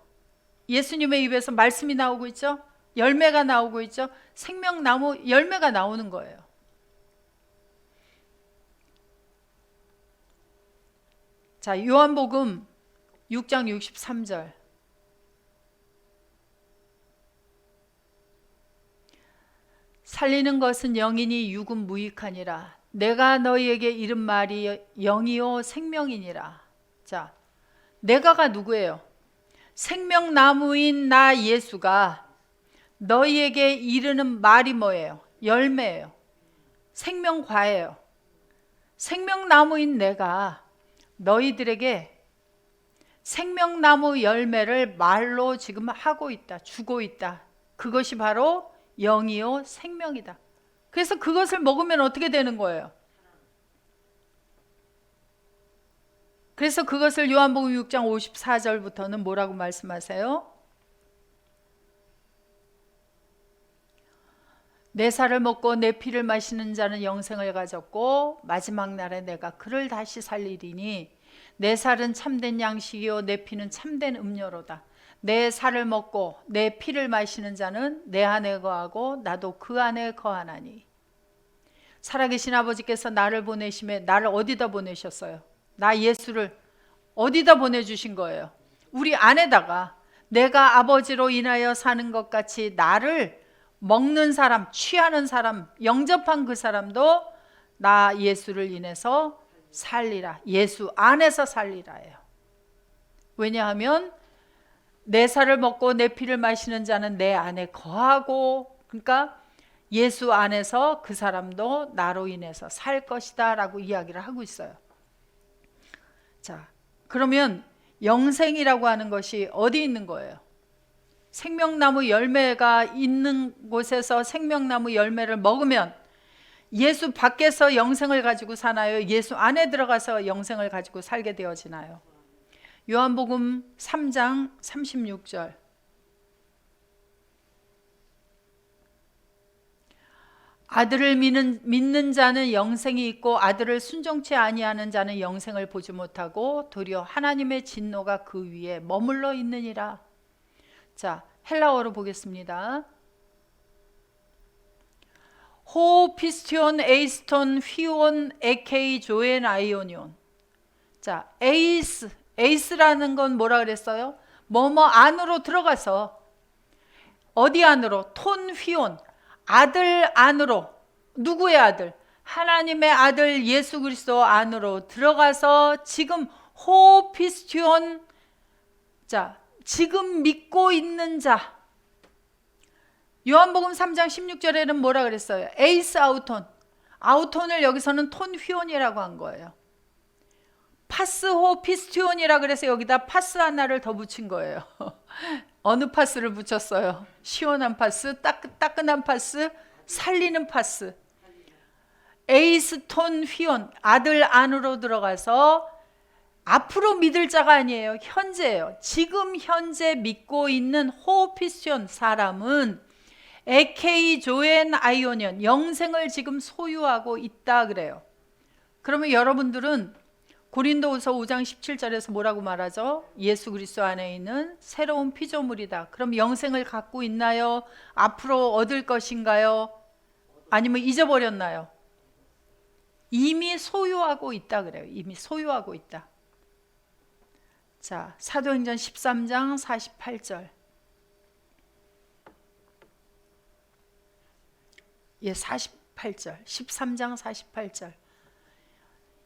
Speaker 1: 예수님의 입에서 말씀이 나오고 있죠. 열매가 나오고 있죠. 생명나무 열매가 나오는 거예요. 자, 요한복음 6장 63절. 살리는 것은 영이니 육은 무익하니라. 내가 너희에게 이른 말이 영이요 생명이니라. 자, 내가가 누구예요? 생명나무인 나 예수가 너희에게 이르는 말이 뭐예요? 열매예요. 생명과예요. 생명나무인 내가 너희들에게 생명나무 열매를 말로 지금 하고 있다. 주고 있다. 그것이 바로 영이요 생명이다. 그래서 그것을 먹으면 어떻게 되는 거예요? 그래서 그것을 요한복음 6장 54절부터는 뭐라고 말씀하세요? 내 살을 먹고 내 피를 마시는 자는 영생을 가졌고 마지막 날에 내가 그를 다시 살리리니 내 살은 참된 양식이요 내 피는 참된 음료로다. 내 살을 먹고 내 피를 마시는 자는 내 안에 거하고 나도 그 안에 거하나니. 살아계신 아버지께서 나를 보내심에 나를 어디다 보내셨어요? 나 예수를 어디다 보내주신 거예요? 우리 안에다가. 내가 아버지로 인하여 사는 것 같이 나를 먹는 사람, 취하는 사람, 영접한 그 사람도 나 예수를 인해서 살리라. 예수 안에서 살리라예요. 왜냐하면 내 살을 먹고 내 피를 마시는 자는 내 안에 거하고, 그러니까 예수 안에서 그 사람도 나로 인해서 살 것이다 라고 이야기를 하고 있어요. 자, 그러면 영생이라고 하는 것이 어디 있는 거예요? 생명나무 열매가 있는 곳에서 생명나무 열매를 먹으면 예수 밖에서 영생을 가지고 사나요? 예수 안에 들어가서 영생을 가지고 살게 되어지나요? 요한복음 3장 36절. 아들을 믿는 자는 영생이 있고 아들을 순종치 아니하는 자는 영생을 보지 못하고 도리어 하나님의 진노가 그 위에 머물러 있느니라. 자, 헬라어로 보겠습니다. 호 피스티온 에이스톤 휘온 에케이 조엔 아이오니온. 자, 에이스라는 건 뭐라 그랬어요? 뭐뭐 안으로 들어가서. 어디 안으로? 톤 휘온, 아들 안으로. 누구의 아들? 하나님의 아들 예수 그리스도 안으로 들어가서 지금 호 피스티온, 자, 지금 믿고 있는 자. 요한복음 3장 16절에는 뭐라 그랬어요? 에이스 아우톤. 아우톤을 여기서는 톤 휘온이라고 한 거예요. 파스호 피스티온이라 그래서 여기다 파스 하나를 더 붙인 거예요. 어느 파스를 붙였어요? 시원한 파스, 따끈한 파스, 살리는 파스. 에이스톤 휘온, 아들 안으로 들어가서 앞으로 믿을 자가 아니에요. 현재예요. 지금 현재 믿고 있는 호피스티온 사람은 에케이 조엔 아이오니온, 영생을 지금 소유하고 있다 그래요. 그러면 여러분들은 고린도후서 5장 17절에서 뭐라고 말하죠? 예수 그리스도 안에 있는 새로운 피조물이다. 그럼 영생을 갖고 있나요? 앞으로 얻을 것인가요? 아니면 잊어버렸나요? 이미 소유하고 있다 그래요. 이미 소유하고 있다. 자, 사도행전 13장 48절. 예, 48절. 13장 48절.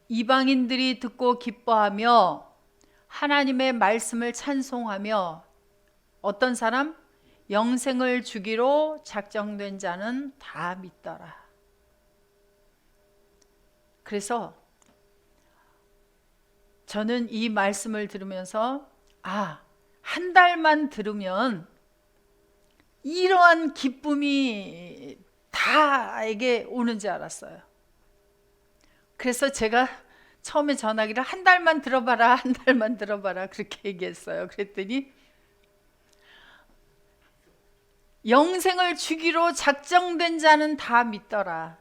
Speaker 1: 이방인들이 듣고 기뻐하며 하나님의 말씀을 찬송하며 어떤 사람? 영생을 주기로 작정된 자는 다 믿더라. 그래서 저는 이 말씀을 들으면서 한 달만 들으면 이러한 기쁨이 다에게 오는지 알았어요. 그래서 제가 처음에 전화기를 한 달만 들어봐라, 한 달만 들어봐라 그렇게 얘기했어요. 그랬더니 영생을 주기로 작정된 자는 다 믿더라.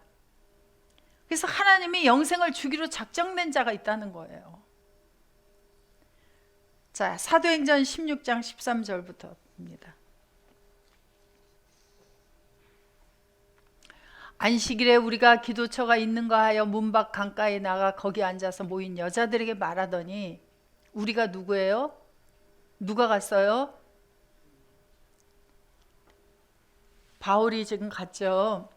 Speaker 1: 그래서 하나님이 영생을 주기로 작정된 자가 있다는 거예요. 자, 사도행전 16장 13절부터입니다. 안식일에 우리가 기도처가 있는가 하여 문밖 강가에 나가 거기 앉아서 모인 여자들에게 말하더니 우리가 누구예요? 누가 갔어요? 바울이 지금 갔죠.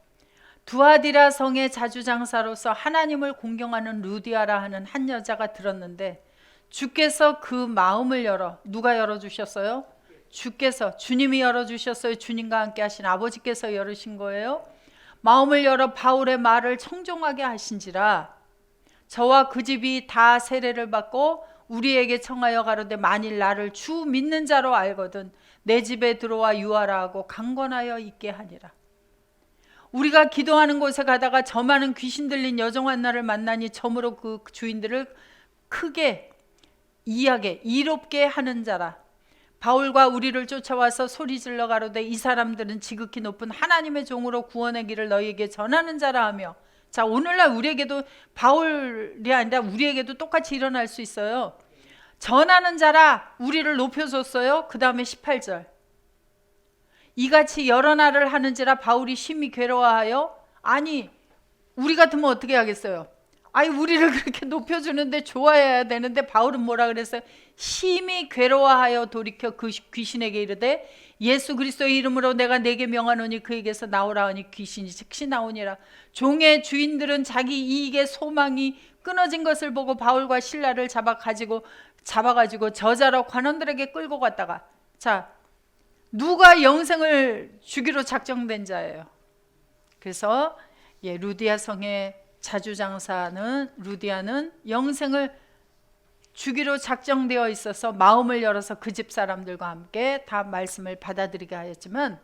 Speaker 1: 두아디라 성의 자주장사로서 하나님을 공경하는 루디아라 하는 한 여자가 들었는데 주께서 그 마음을 열어. 누가 열어주셨어요? 주께서. 주님이 열어주셨어요? 주님과 함께 하신 아버지께서 열으신 거예요? 마음을 열어 바울의 말을 청종하게 하신지라. 저와 그 집이 다 세례를 받고 우리에게 청하여 가로되 만일 나를 주 믿는 자로 알거든 내 집에 들어와 유하라 하고 강권하여 있게 하니라. 우리가 기도하는 곳에 가다가 저 많은 귀신 들린 여종 한나를 만나니 저무로 그 주인들을 크게 이하게 이롭게 하는 자라. 바울과 우리를 쫓아와서 소리질러 가로되 이 사람들은 지극히 높은 하나님의 종으로 구원의 길을 너희에게 전하는 자라 하며. 자, 오늘날 우리에게도 바울이 아니라 우리에게도 똑같이 일어날 수 있어요. 전하는 자라 우리를 높여줬어요. 그 다음에 18절. 이같이 여러 날을 하는지라 바울이 심히 괴로워하여. 아니 우리 같으면 어떻게 하겠어요? 아니 우리를 그렇게 높여주는데 좋아해야 되는데 바울은 뭐라 그랬어요? 심히 괴로워하여 돌이켜 그 귀신에게 이르되 예수 그리스도의 이름으로 내가 네게 명하노니 그에게서 나오라 하니 귀신이 즉시 나오니라. 종의 주인들은 자기 이익의 소망이 끊어진 것을 보고 바울과 실라를 잡아가지고 저자로 관원들에게 끌고 갔다가. 자, 누가 영생을 주기로 작정된 자예요? 그래서 루디아 성의 자주장사는 루디아는 영생을 주기로 작정되어 있어서 마음을 열어서 그 집 사람들과 함께 다 말씀을 받아들이게 하였지만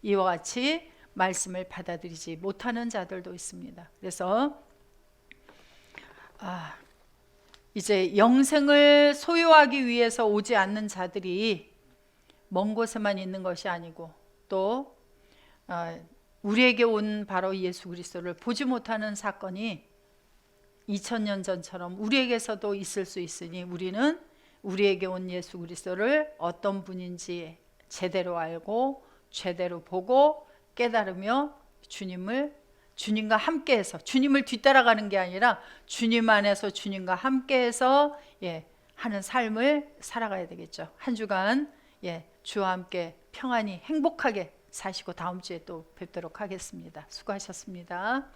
Speaker 1: 이와 같이 말씀을 받아들이지 못하는 자들도 있습니다. 그래서 이제 영생을 소유하기 위해서 오지 않는 자들이 먼 곳에만 있는 것이 아니고 또 우리에게 온 바로 예수 그리스도를 보지 못하는 사건이 2000년 전처럼 우리에게서도 있을 수 있으니 우리는 우리에게 온 예수 그리스도를 어떤 분인지 제대로 알고 제대로 보고 깨달으며 주님과 함께해서, 주님을 뒤따라가는 게 아니라 주님 안에서 주님과 함께해서 하는 삶을 살아가야 되겠죠. 한 주간 주와 함께 평안히 행복하게 사시고 다음 주에 또 뵙도록 하겠습니다. 수고하셨습니다.